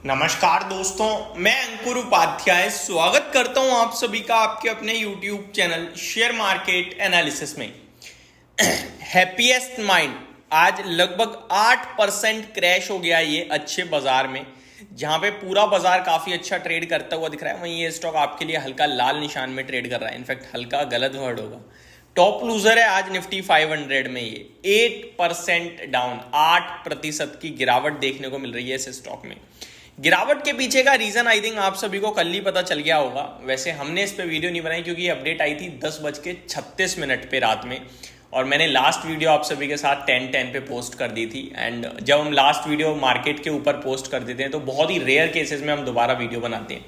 नमस्कार दोस्तों, मैं अंकुर उपाध्याय स्वागत करता हूं आप सभी का आपके अपने YouTube channel share market analysis में। हैप्पीएस्ट माइंड आज लगभग 8% क्रैश हो गया ये अच्छे बाजार में, जहां पे पूरा बाजार काफी अच्छा ट्रेड करता हुआ दिख रहा है। वहीं ये स्टॉक आपके लिए हल्का लाल निशान में ट्रेड कर रहा है। इनफैक्ट हल्का गलत वर्ड होगा। टॉप लूजर है आज निफ्टी 500 में, ये 8% डाउन, 8% की गिरावट देखने को मिल रही है इस स्टॉक में। गिरावट के पीछे का रीजन आई थिंक आप सभी को कल ही पता चल गया होगा। वैसे हमने इस पे वीडियो नहीं बनाई क्योंकि अपडेट आई थी 10:36 पे रात में, और मैंने लास्ट वीडियो आप सभी के साथ 10:10 पे पोस्ट कर दी थी। एंड जब हम लास्ट वीडियो मार्केट के ऊपर पोस्ट कर देते हैं तो बहुत ही रेयर केसेस में हम दोबारा वीडियो बनाते हैं,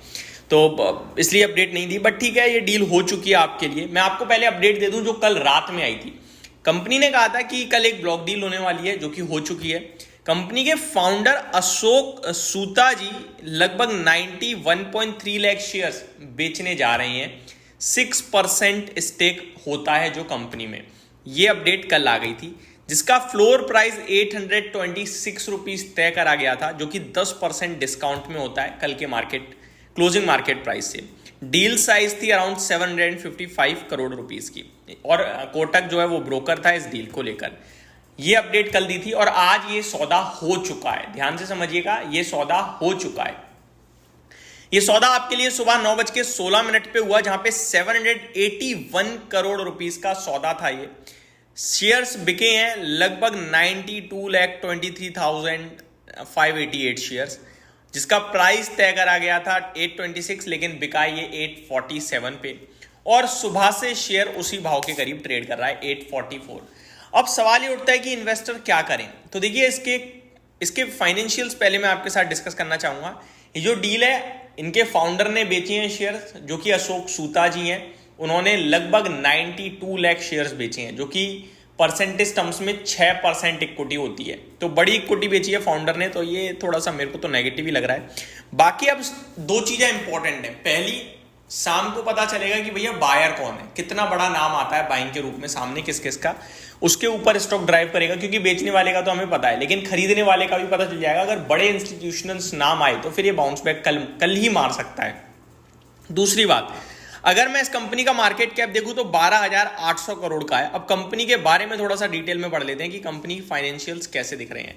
तो इसलिए अपडेट नहीं दी। बट ठीक है, ये डील हो चुकी है आपके लिए। मैं आपको पहले अपडेट दे दूं जो कल रात में आई थी। कंपनी ने कहा था कि कल एक ब्लॉक डील होने वाली है, जो कि हो चुकी है। कंपनी के फाउंडर अशोक सूता जी लगभग 91.3 लाख शेयर्स बेचने जा रहे हैं। 6% स्टेक होता है जो कंपनी में। ये अपडेट कल आ गई थी, जिसका फ्लोर प्राइस 826 रुपीज तय करा गया था, जो कि 10% डिस्काउंट में होता है कल के मार्केट क्लोजिंग मार्केट प्राइस से। डील साइज थी अराउंड 755 करोड़ रुपीस की, और कोटक जो है वो ब्रोकर था इस डील को लेकर। ये अपडेट कल दी थी और आज ये सौदा हो चुका है। ध्यान से समझिएगा, ये सौदा हो चुका है। ये सौदा आपके लिए सुबह 9:16 पे हुआ, जहां पे 781 करोड़ रुपीस का सौदा था। ये शेयर्स बिके हैं लगभग 92,23,588 शेयर्स, जिसका प्राइस तय करा गया था 826, लेकिन बिका ये 847 पे, और सुबह से शेयर उसी भाव के करीब ट्रेड कर रहा है 844। अब सवाल ये उठता है कि इन्वेस्टर क्या करें। तो देखिए, इसके फाइनेंशियल्स पहले मैं आपके साथ डिस्कस करना चाहूंगा। ये जो डील है, इनके फाउंडर ने बेचे हैं शेयर्स, जो कि अशोक सूता जी हैं। उन्होंने लगभग 92 लाख शेयर्स बेचे हैं, जो कि परसेंटेज टर्म्स में 6% इक्विटी होती है। तो बड़ी इक्विटी बेची है फाउंडर ने, तो ये थोड़ा सा मेरे को तो नेगेटिव ही लग रहा है। बाकी अब दो चीजें इंपॉर्टेंट है। पहली, शाम को पता चलेगा कि भैया बायर कौन है, कितना बड़ा नाम आता है बाइंग के रूप में, सामने किस किस का, उसके ऊपर स्टॉक ड्राइव करेगा। क्योंकि बेचने वाले का तो हमें पता है, लेकिन खरीदने वाले का भी पता चल जाएगा। अगर बड़े इंस्टीट्यूशनल्स नाम आए तो फिर ये बाउंस बैक कल ही मार सकता है। दूसरी बात, अगर मैं इस कंपनी का मार्केट कैप देखूं तो 12,800 करोड़ का है। अब कंपनी के बारे में थोड़ा सा डिटेल में पढ़ लेते हैं कि कंपनी फाइनेंशियल्स कैसे दिख रहे हैं।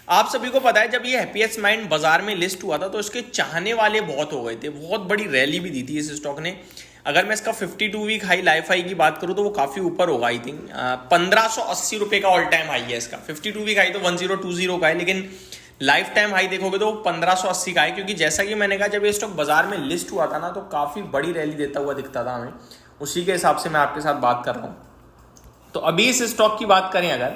आप सभी को पता है, जब ये हैप्पीएस्ट माइंड बाजार में लिस्ट हुआ था तो इसके चाहने वाले बहुत हो गए थे। बहुत बड़ी रैली भी दी थी इस स्टॉक ने। अगर मैं इसका 52 वीक हाई लाइफ हाई की बात करूं तो वो काफी ऊपर होगा। आई थिंक 1580 रुपए का ऑल टाइम हाई है इसका। 52 वीक हाई तो 1020 का है, लेकिन लाइफ टाइम हाई देखोगे तो 1580 का है। क्योंकि जैसा कि मैंने कहा, जब ये स्टॉक बाजार में लिस्ट हुआ था ना, तो काफी बड़ी रैली देता हुआ दिखता था हमें। उसी के हिसाब से मैं आपके साथ बात कर रहा हूं। तो अभी इस स्टॉक की बात करें अगर,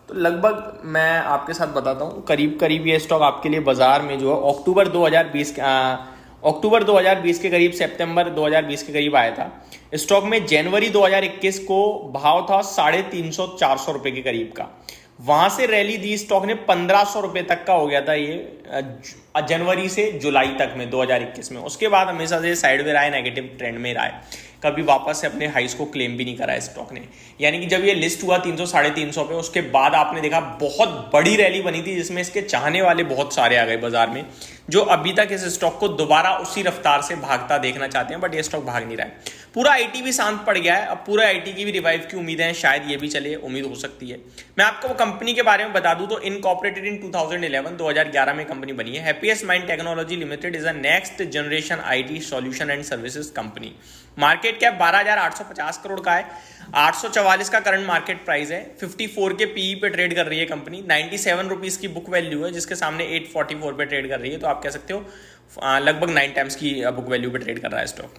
तो लगभग मैं आपके साथ बताता हूँ, करीब करीब ये स्टॉक आपके लिए बाजार में जो है अक्टूबर 2020 के करीब, सितंबर 2020 के करीब आया था। स्टॉक में जनवरी 2021 को भाव था 350-400 रुपए के करीब का। वहां से रैली दी स्टॉक ने, 1500 रुपए तक का हो गया था ये जनवरी से जुलाई तक में 2021 में। उसके बाद हमेशा से साइडवे रहा है, नेगेटिव ट्रेंड में रहा है। कभी वापस से अपने हाइस को क्लेम भी नहीं करा है स्टॉक ने। यानी कि जब ये लिस्ट हुआ 300-350 पे, उसके बाद आपने देखा बहुत बड़ी रैली बनी थी, जिसमें इसके चाहने वाले बहुत सारे आ गए बाजार में, जो अभी तक इस स्टॉक को दोबारा उसी रफ्तार से भागता देखना चाहते हैं। बट ये स्टॉक भाग नहीं रहा है। पूरा आईटी भी शांत पड़ गया है। अब पूरा आईटी की भी रिवाइव की उम्मीदें हैं, शायद ये भी चले, उम्मीद हो सकती है। मैं आपको कंपनी के बारे में बता दूं तो इनकॉर्पोरेटेड इन 2011 में कंपनी बनी है। Happiest mind technology limited is a next generation IT solution and services company. Market cap 12,850 crore का है। 844 का करंट मार्केट प्राइस है। 54 के पीई पे ट्रेड कर रही है कंपनी। 97 रुपीज की बुक वैल्यू है, जिसके सामने 844 पे ट्रेड कर रही है। तो आप कह सकते हो लगभग 9 टाइम्स की बुक वैल्यू पे ट्रेड कर रहा है stock.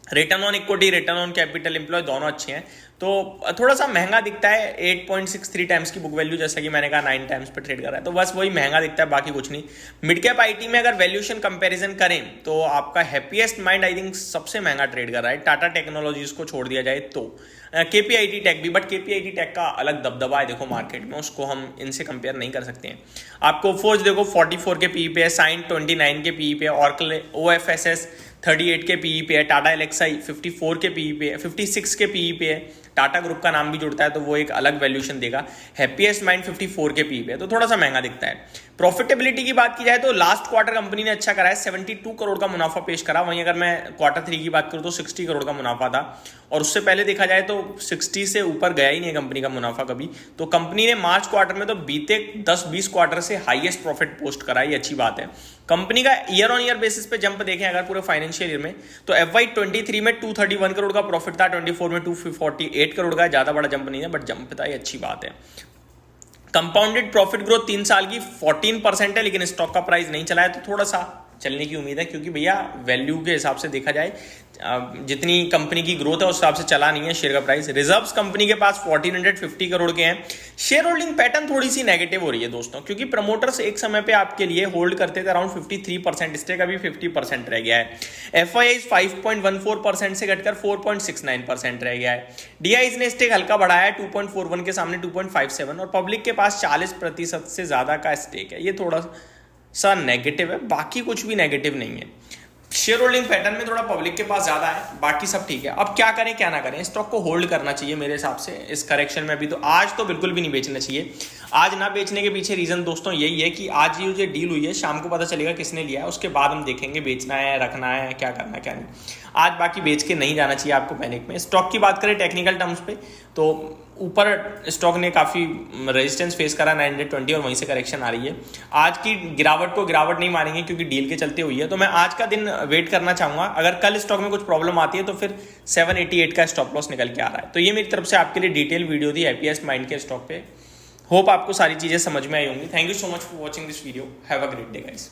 Return on equity, return on capital employ दोनों अच्छे हैं। तो थोड़ा सा महंगा दिखता है। 8.63 टाइम्स की बुक वैल्यू, जैसा कि मैंने कहा 9 टाइम्स पे ट्रेड कर रहा है। तो बस वही महंगा दिखता है, बाकी कुछ नहीं। मिड कैप आईटी में अगर वैल्यूएशन कंपैरिजन करें तो आपका हैप्पीएस्ट माइंड आई थिंक सबसे महंगा ट्रेड कर रहा है। टाटा टेक्नोलॉजीज को छोड़ दिया जाए तो केपीआईटी टेक भी, बट केपीआईटी टेक का अलग दबदबा है देखो मार्केट में, उसको हम इनसे कंपेयर नहीं कर सकते हैं। आपको फोर्ज देखो 44 के पीई पे है, साइन 29 के पीई पे है, ऑर्कल ओएफएसएस 38 के पीई पे है, टाटा एलेक्साई 54 के पीई पे है, 56 के पीई पे है। टाटा ग्रुप का नाम भी जुड़ता है तो वो एक अलग वैल्यूएशन देगा। हैप्पीएस्ट माइंड 54 के पीई पे है, तो थोड़ा सा महंगा दिखता है। प्रॉफिटेबिलिटी की बात की जाए तो लास्ट क्वार्टर कंपनी ने अच्छा करा है, 72 करोड़ का मुनाफा पेश करा। वहीं अगर मैं क्वार्टर 3 की बात करूं तो 60 करोड़ का मुनाफा था, और उससे पहले देखा जाए तो 60 से ऊपर गया ही नहीं है कंपनी का मुनाफा कभी। तो कंपनी ने मार्च क्वार्टर में तो बीते 10-20 क्वार्टर से हाईएस्ट प्रॉफिट पोस्ट करा, ये अच्छी बात है। कंपनी का ईयर ऑन ईयर बेसिस पे जंप देखें अगर पूरे फाइनेंशियल ईयर में, तो FY23 में 231 करोड़ का प्रॉफिट था, 24 में 248 करोड़ का। ज्यादा बड़ा जंप नहीं है बट जंप था, ये अच्छी बात है। कंपाउंडेड प्रॉफिट ग्रोथ 3 साल की 14% है, लेकिन स्टॉक का प्राइस नहीं चला है तो थोड़ा सा चलने की उम्मीद है, क्योंकि भैया वैल्यू के हिसाब से देखा जाए जितनी कंपनी की ग्रोथ है उस हिसाब से चला नहीं है शेयर का प्राइस। रिजर्व्स कंपनी के पास 1450 करोड़ के हैं। शेयर होल्डिंग पैटर्न थोड़ी सी नेगेटिव हो रही है दोस्तों, क्योंकि प्रमोटर्स एक समय पे आपके लिए होल्ड करते थे अराउंड 53%, स्टेक अभी 50% रह गया है। FIIs 5.14% से घटकर 4.69% रह गया है। DIs ने स्टेक हल्का बढ़ाया है 2.41 के सामने 2.57, और पब्लिक के पास 40% से ज्यादा का स्टेक है, ये थोड़ा सा नेगेटिव है, बाकी कुछ भी नेगेटिव नहीं है। शेयर होल्डिंग पैटर्न में थोड़ा पब्लिक के पास ज्यादा है, बाकी सब ठीक है। अब क्या करें क्या ना करें, स्टॉक को होल्ड करना चाहिए मेरे हिसाब से इस करेक्शन में। अभी तो आज तो बिल्कुल भी नहीं बेचना चाहिए। आज ना बेचने के पीछे रीजन दोस्तों यही है कि आज ये जो डील हुई है शाम को पता चलेगा किसने लिया है, उसके बाद हम देखेंगे बेचना है रखना है क्या करना क्या नहीं। आज बाकी बेच के नहीं जाना चाहिए आपको पैनिक में। स्टॉक की बात करें टेक्निकल टर्म्स पे तो ऊपर स्टॉक ने काफ़ी रेजिस्टेंस फेस करा 920, और वहीं से करेक्शन आ रही है। आज की गिरावट को गिरावट नहीं मानेंगे क्योंकि डील के चलते हुई है, तो मैं आज का दिन वेट करना चाहूँगा। अगर कल स्टॉक में कुछ प्रॉब्लम आती है तो फिर 788 का स्टॉप लॉस निकल के आ रहा है। तो ये मेरी तरफ से आपके लिए डिटेल वीडियो थी हैप्पीएस्ट माइंड के स्टॉक पे। होप आपको सारी चीज़ें समझ में आई होंगी। Thank you so much for watching this video. Have a great day guys.